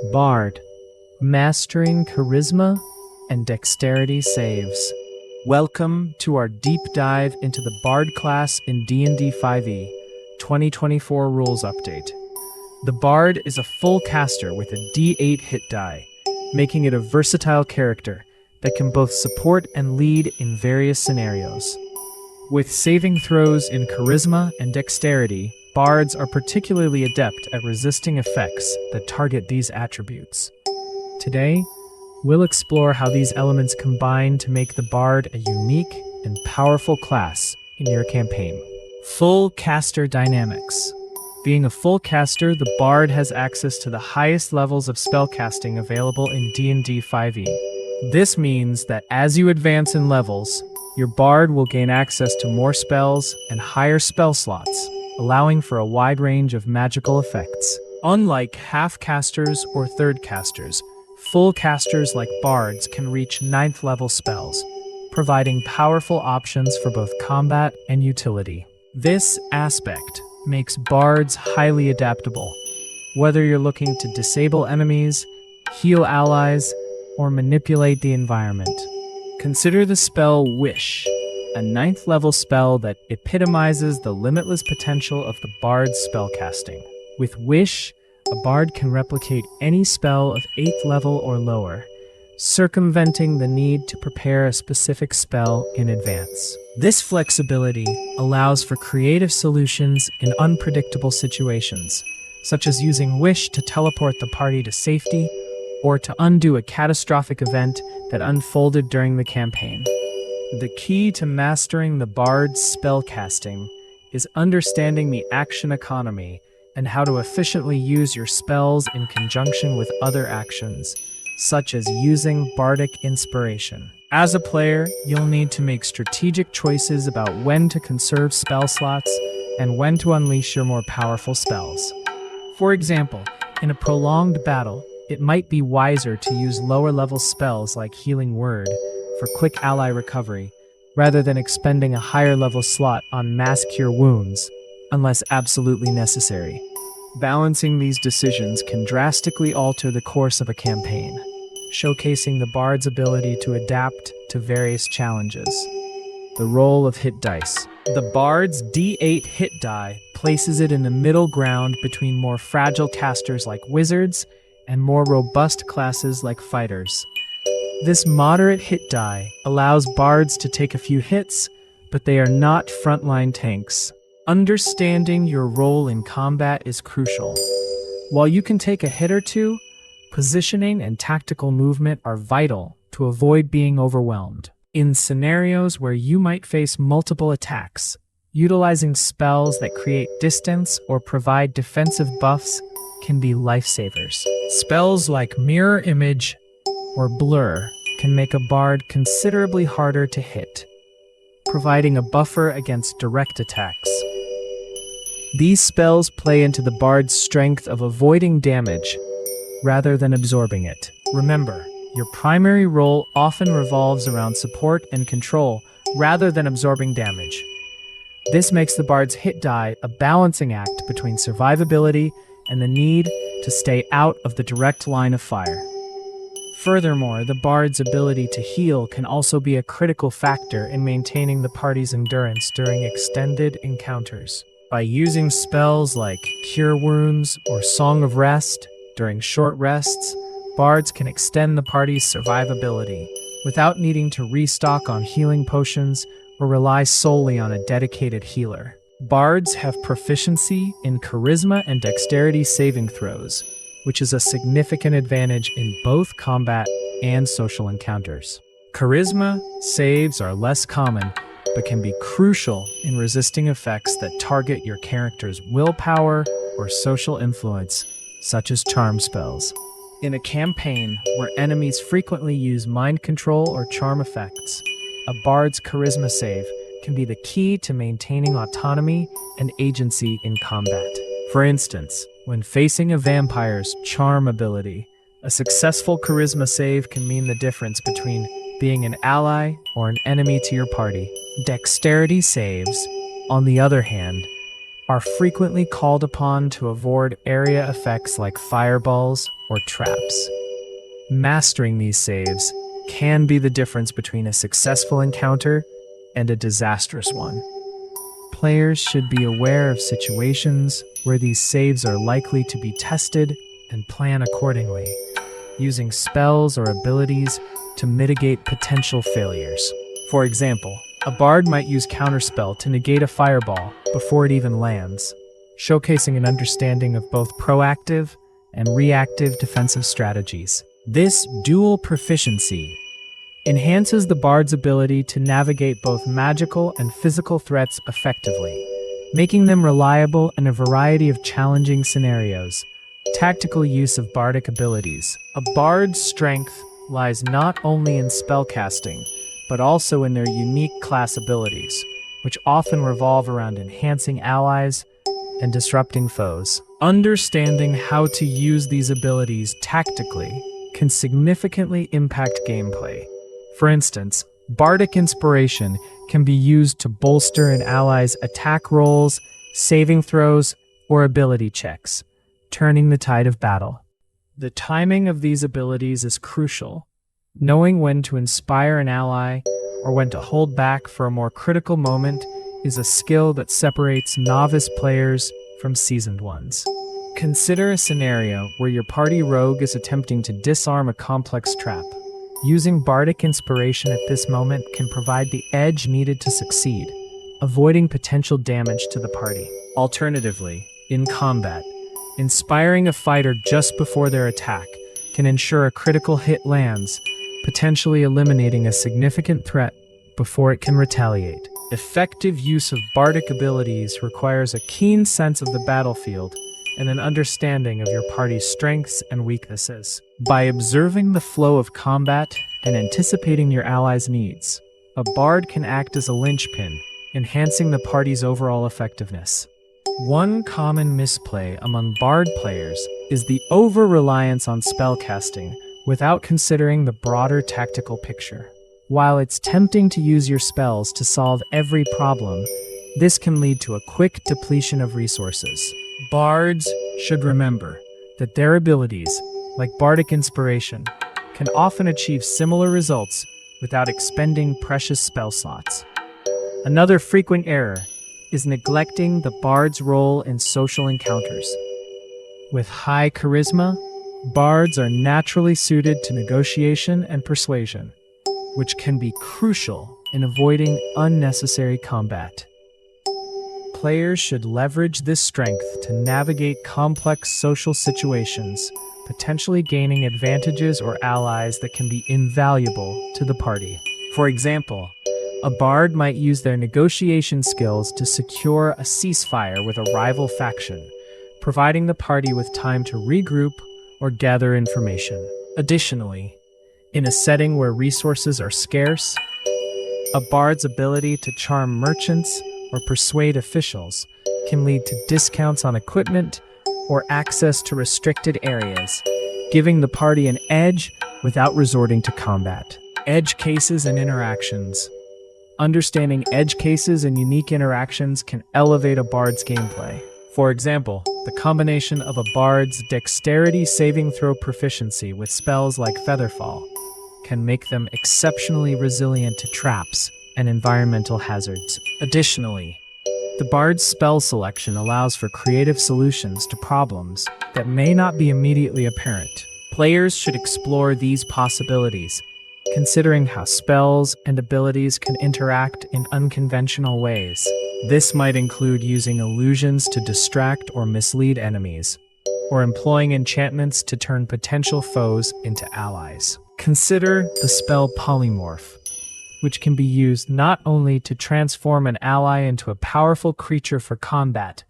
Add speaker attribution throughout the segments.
Speaker 1: Bard, mastering charisma and dexterity saves. Welcome to our deep dive into the Bard class in D&D 5e 2024 rules update. The Bard is a full caster with a D8 hit die, making it a versatile character that can both support and lead in various scenarios. With saving throws in charisma and dexterity, Bards are particularly adept at resisting effects that target these attributes. Today, we'll explore how these elements combine to make the Bard a unique and powerful class in your campaign. Full caster dynamics. Being a full caster, the Bard has access to the highest levels of spellcasting available in D&D 5e. This means that as you advance in levels, your Bard will gain access to more spells and higher spell slots, allowing for a wide range of magical effects. Unlike half-casters or third-casters, full casters like Bards can reach 9th level spells, providing powerful options for both combat and utility. This aspect makes Bards highly adaptable, whether you're looking to disable enemies, heal allies, or manipulate the environment. Consider the spell Wish, a 9th level spell that epitomizes the limitless potential of the Bard's spellcasting. With Wish, a Bard can replicate any spell of 8th level or lower, circumventing the need to prepare a specific spell in advance. This flexibility allows for creative solutions in unpredictable situations, such as using Wish to teleport the party to safety or to undo a catastrophic event that unfolded during the campaign. The key to mastering the Bard's spellcasting is understanding the action economy and how to efficiently use your spells in conjunction with other actions, such as using Bardic Inspiration. As a player, you'll need to make strategic choices about when to conserve spell slots and when to unleash your more powerful spells. For example, in a prolonged battle, it might be wiser to use lower-level spells like Healing Word for quick ally recovery, rather than expending a higher-level slot on Mass Cure Wounds, unless absolutely necessary. Balancing these decisions can drastically alter the course of a campaign, showcasing the Bard's ability to adapt to various challenges. The role of hit dice. The Bard's D8 hit die places it in the middle ground between more fragile casters like wizards and more robust classes like fighters. This moderate hit die allows Bards to take a few hits, but they are not frontline tanks. Understanding your role in combat is crucial. While you can take a hit or two, positioning and tactical movement are vital to avoid being overwhelmed. In scenarios where you might face multiple attacks, utilizing spells that create distance or provide defensive buffs can be lifesavers. Spells like Mirror Image or Blur can make a Bard considerably harder to hit, providing a buffer against direct attacks. These spells play into the Bard's strength of avoiding damage rather than absorbing it. Remember, your primary role often revolves around support and control rather than absorbing damage. This makes the Bard's hit die a balancing act between survivability and the need to stay out of the direct line of fire. Furthermore, the Bard's ability to heal can also be a critical factor in maintaining the party's endurance during extended encounters. By using spells like Cure Wounds or Song of Rest during short rests, Bards can extend the party's survivability without needing to restock on healing potions or rely solely on a dedicated healer. Bards have proficiency in charisma and dexterity saving throws, which is a significant advantage in both combat and social encounters. Charisma saves are less common, but can be crucial in resisting effects that target your character's willpower or social influence, such as charm spells. In a campaign where enemies frequently use mind control or charm effects, a Bard's charisma save can be the key to maintaining autonomy and agency in combat. For instance, when facing a vampire's charm ability, a successful charisma save can mean the difference between being an ally or an enemy to your party. Dexterity saves, on the other hand, are frequently called upon to avoid area effects like fireballs or traps. Mastering these saves can be the difference between a successful encounter and a disastrous one. Players should be aware of situations where these saves are likely to be tested and plan accordingly, using spells or abilities to mitigate potential failures. For example, a bard might use counterspell to negate a fireball before it even lands, showcasing an understanding of both proactive and reactive defensive strategies. This dual proficiency enhances the bard's ability to navigate both magical and physical threats effectively, making them reliable in a variety of challenging scenarios. Tactical use of bardic abilities. A bard's strength lies not only in spellcasting, but also in their unique class abilities, which often revolve around enhancing allies and disrupting foes. Understanding how to use these abilities tactically can significantly impact gameplay. For instance, Bardic Inspiration can be used to bolster an ally's attack rolls, saving throws, or ability checks, turning the tide of battle. The timing of these abilities is crucial. Knowing when to inspire an ally or when to hold back for a more critical moment is a skill that separates novice players from seasoned ones. Consider a scenario where your party rogue is attempting to disarm a complex trap. Using Bardic Inspiration at this moment can provide the edge needed to succeed, avoiding potential damage to the party. Alternatively, in combat, inspiring a fighter just before their attack can ensure a critical hit lands, potentially eliminating a significant threat before it can retaliate. Effective use of bardic abilities requires a keen sense of the battlefield and an understanding of your party's strengths and weaknesses. By observing the flow of combat and anticipating your allies' needs, a bard can act as a linchpin, enhancing the party's overall effectiveness. One common misplay among bard players is the over-reliance on spellcasting without considering the broader tactical picture. While it's tempting to use your spells to solve every problem, this can lead to a quick depletion of resources. Bards should remember that their abilities, like Bardic Inspiration, can often achieve similar results without expending precious spell slots. Another frequent error is neglecting the bard's role in social encounters. With high charisma, bards are naturally suited to negotiation and persuasion, which can be crucial in avoiding unnecessary combat. Players should leverage this strength to navigate complex social situations, potentially gaining advantages or allies that can be invaluable to the party. For example, a bard might use their negotiation skills to secure a ceasefire with a rival faction, providing the party with time to regroup or gather information. Additionally, in a setting where resources are scarce, a bard's ability to charm merchants or persuade officials can lead to discounts on equipment or access to restricted areas, giving the party an edge without resorting to combat. Edge cases and interactions. Understanding edge cases and unique interactions can elevate a bard's gameplay. For example, the combination of a bard's dexterity saving throw proficiency with spells like Featherfall can make them exceptionally resilient to traps and environmental hazards. Additionally, the bard's spell selection allows for creative solutions to problems that may not be immediately apparent. Players should explore these possibilities, considering how spells and abilities can interact in unconventional ways. This might include using illusions to distract or mislead enemies, or employing enchantments to turn potential foes into allies. Consider the spell Polymorph, which can be used not only to transform an ally into a powerful creature for combat,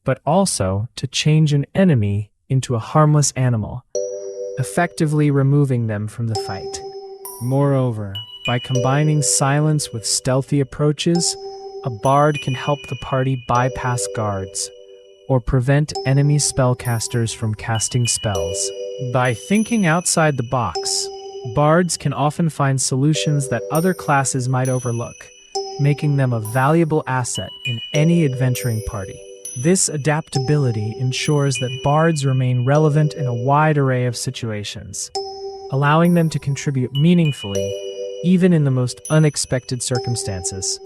Speaker 1: but also to change an enemy into a harmless animal, effectively removing them from the fight. Moreover, by combining silence with stealthy approaches, a bard can help the party bypass guards or prevent enemy spellcasters from casting spells. By thinking outside the box, bards can often find solutions that other classes might overlook, making them a valuable asset in any adventuring party. This adaptability ensures that bards remain relevant in a wide array of situations, allowing them to contribute meaningfully, even in the most unexpected circumstances.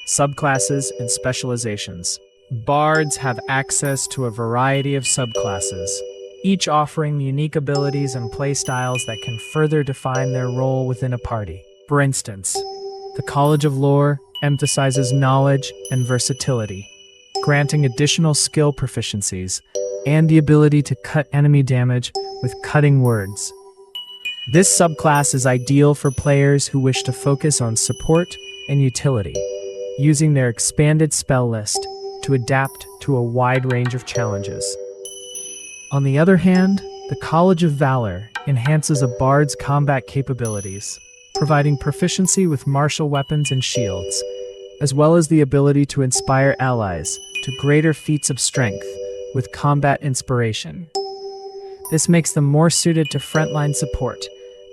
Speaker 1: Subclasses and specializations. Bards have access to a variety of subclasses, each offering unique abilities and playstyles that can further define their role within a party. For instance, the College of Lore emphasizes knowledge and versatility, granting additional skill proficiencies and the ability to cut enemy damage with cutting words. This subclass is ideal for players who wish to focus on support and utility, using their expanded spell list to adapt to a wide range of challenges. On the other hand, the College of Valor enhances a bard's combat capabilities, providing proficiency with martial weapons and shields, as well as the ability to inspire allies to greater feats of strength with combat inspiration. This makes them more suited to frontline support,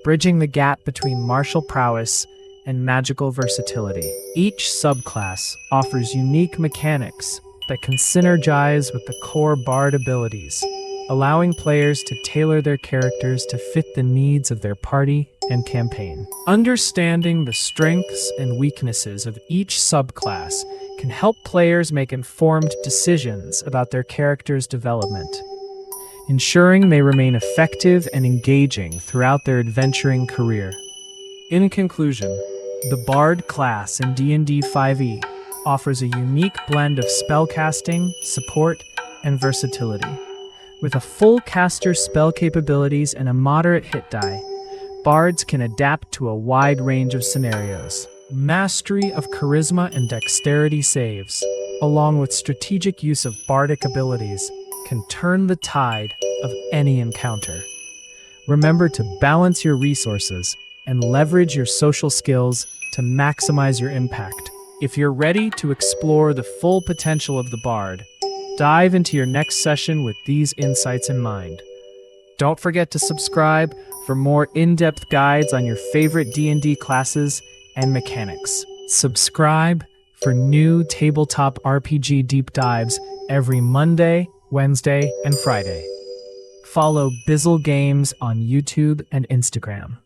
Speaker 1: bridging the gap between martial prowess and magical versatility. Each subclass offers unique mechanics that can synergize with the core bard abilities, allowing players to tailor their characters to fit the needs of their party and campaign. Understanding the strengths and weaknesses of each subclass can help players make informed decisions about their character's development, ensuring they remain effective and engaging throughout their adventuring career. In conclusion, the Bard class in D&D 5e offers a unique blend of spellcasting, support, and versatility. With a full caster spell capabilities and a moderate hit die, bards can adapt to a wide range of scenarios. Mastery of charisma and dexterity saves, along with strategic use of bardic abilities, can turn the tide of any encounter. Remember to balance your resources and leverage your social skills to maximize your impact. If you're ready to explore the full potential of the bard, dive into your next session with these insights in mind. Don't forget to subscribe for more in-depth guides on your favorite D&D classes and mechanics. Subscribe for new tabletop RPG deep dives every Monday, Wednesday, and Friday. Follow Bizzle Games on YouTube and Instagram.